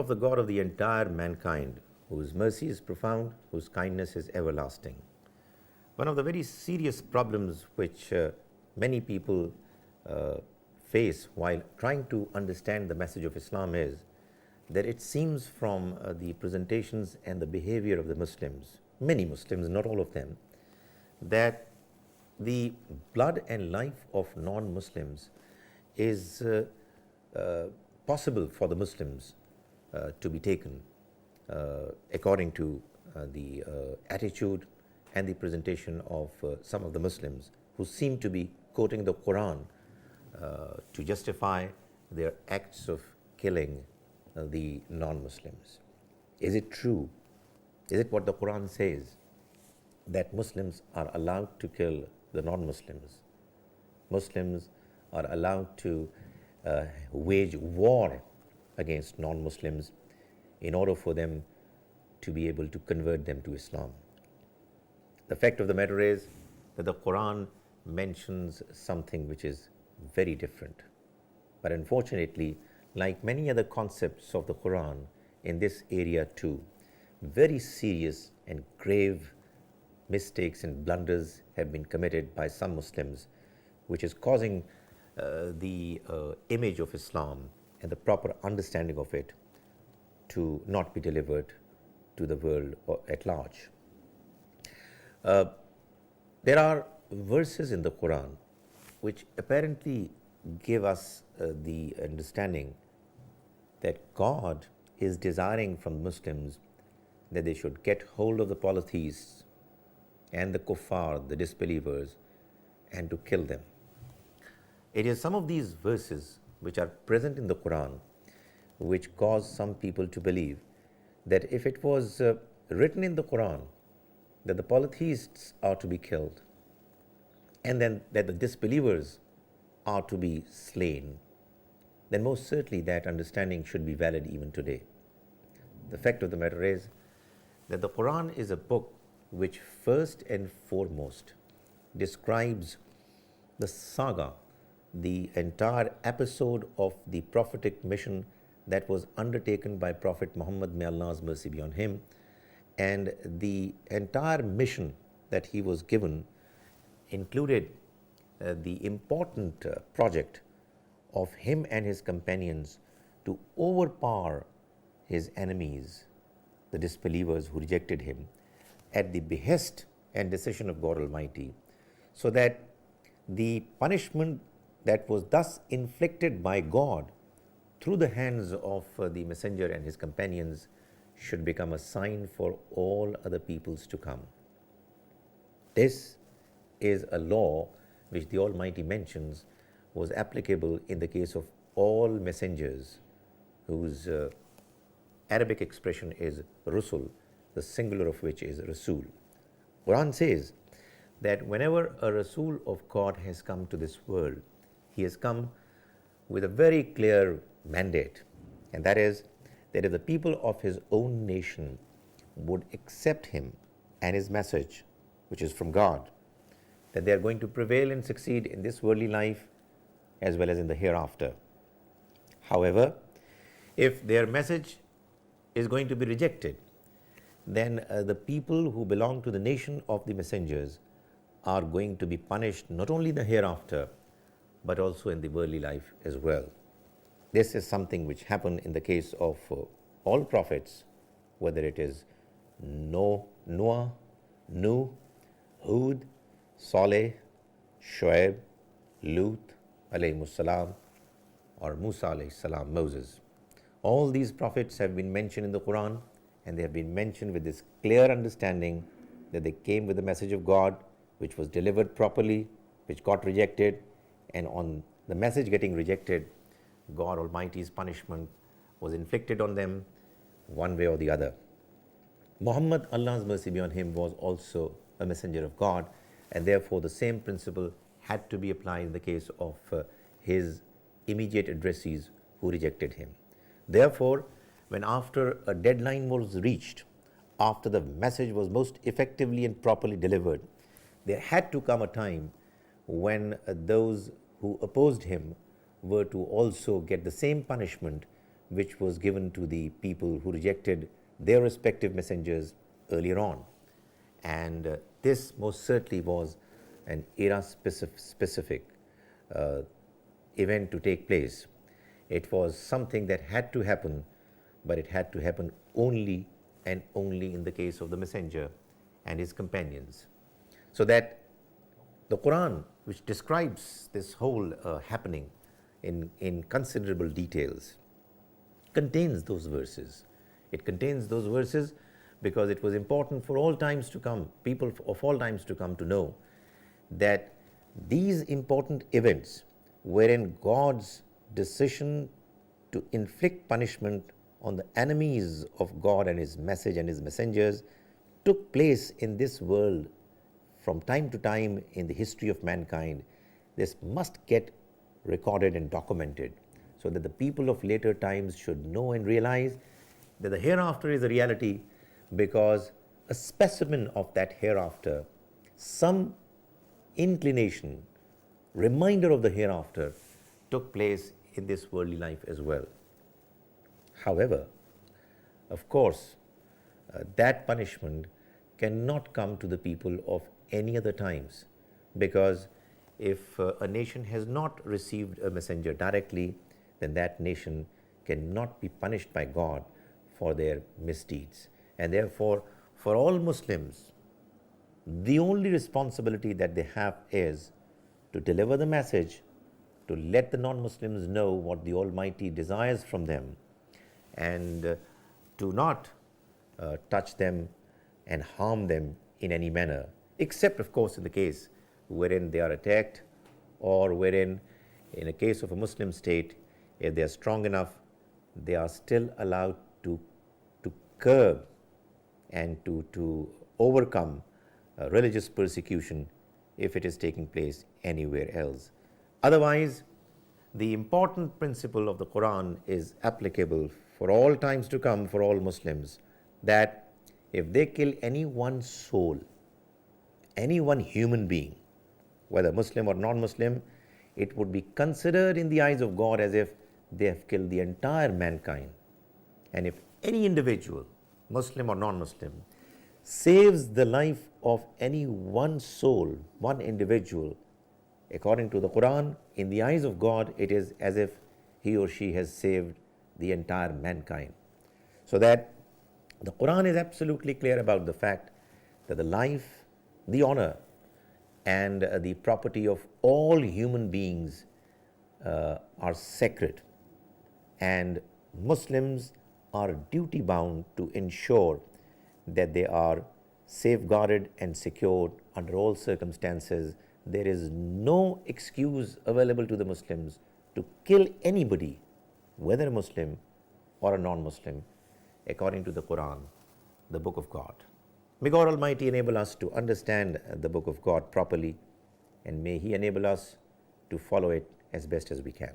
of the God of the entire mankind, whose mercy is profound, whose kindness is everlasting. One of the very serious problems which many people face while trying to understand the message of Islam is that it seems from the presentations and the behavior of the Muslims, many Muslims, not all of them, that the blood and life of non-Muslims is possible for the Muslims to be taken according to the attitude and the presentation of some of the Muslims who seem to be quoting the Quran to justify their acts of killing the non-Muslims. Is it true? Is it what the Quran says, that Muslims are allowed to kill the non-Muslims? Muslims are allowed to wage war against non-Muslims in order for them to be able to convert them to Islam. The fact of the matter is that the Quran mentions something which is very different. But unfortunately, like many other concepts of the Quran, in this area too, very serious and grave mistakes and blunders have been committed by some Muslims, which is causing the image of Islam and the proper understanding of it to not be delivered to the world at large. There are verses in the Quran which apparently give us the understanding that God is desiring from Muslims that they should get hold of the polytheists and the kuffar, the disbelievers, and to kill them. It is some of these verses which are present in the Quran which cause some people to believe that if it was written in the Quran that the polytheists are to be killed and then that the disbelievers are to be slain, then most certainly that understanding should be valid even today. The fact of the matter is that the Quran is a book which first and foremost describes the saga, the entire episode of the prophetic mission that was undertaken by Prophet Muhammad, may Allah's mercy be on him, and the entire mission that he was given included the important project of him and his companions to overpower his enemies, the disbelievers who rejected him, at the behest and decision of God Almighty, so that the punishment that was thus inflicted by God through the hands of the messenger and his companions should become a sign for all other peoples to come. This is a law which the Almighty mentions was applicable in the case of all messengers whose Arabic expression is Rusul, the singular of which is Rasul. Quran says that whenever a Rasul of God has come to this world, he has come with a very clear mandate, and that is that if the people of his own nation would accept him and his message, which is from God, that they are going to prevail and succeed in this worldly life as well as in the hereafter. However, if their message is going to be rejected, then the people who belong to the nation of the messengers are going to be punished not only in the hereafter but also in the worldly life as well. This is something which happened in the case of all prophets, whether it is Noah, Nuh, Hud, Saleh, Shoaib, Lut alayhimus salam, or Musa alayhis salam, Moses. All these prophets have been mentioned in the Quran, and they have been mentioned with this clear understanding that they came with the message of God, which was delivered properly, which got rejected, and on the message getting rejected, God Almighty's punishment was inflicted on them one way or the other. Muhammad, Allah's mercy be on him, was also a messenger of God, and therefore the same principle had to be applied in the case of his immediate addressees who rejected him. Therefore, when after a deadline was reached, after the message was most effectively and properly delivered, there had to come a time when those who opposed him were to also get the same punishment which was given to the people who rejected their respective messengers earlier on. And this most certainly was an era specific event to take place. It was something that had to happen, but it had to happen only and only in the case of the messenger and his companions. So that the Quran, which describes this whole happening in considerable details, contains those verses. It contains those verses because it was important for all times to come, people of all times to come to know that these important events wherein God's decision to inflict punishment on the enemies of God and His message and His messengers took place in this world from time to time in the history of mankind. This must get recorded and documented so that the people of later times should know and realize that the hereafter is a reality, because a specimen of that hereafter, some inclination, reminder of the hereafter, took place in this worldly life as well. However, of course, that punishment cannot come to the people of any other times, because if a nation has not received a messenger directly, then that nation cannot be punished by God for their misdeeds. And therefore, for all Muslims, the only responsibility that they have is to deliver the message, to let the non-Muslims know what the Almighty desires from them, and to not touch them and harm them in any manner, except of course in the case wherein they are attacked, or wherein in a case of a Muslim state, if they are strong enough, they are still allowed to curb and to overcome religious persecution if it is taking place anywhere else. Otherwise, the important principle of the Quran is applicable for all times to come for all Muslims, that if they kill any one soul, any one human being, whether Muslim or non-Muslim, it would be considered in the eyes of God as if they have killed the entire mankind. And if any individual, Muslim or non-Muslim, saves the life of any one soul, one individual, according to the Quran, in the eyes of God, it is as if he or she has saved the entire mankind. So that the Quran is absolutely clear about the fact that the life, the honor, and the property of all human beings are sacred, and Muslims are duty bound to ensure that they are safeguarded and secured under all circumstances. There is no excuse available to the Muslims to kill anybody, whether a Muslim or a non-Muslim, according to the Quran, the Book of God. May God Almighty enable us to understand the Book of God properly, and may He enable us to follow it as best as we can.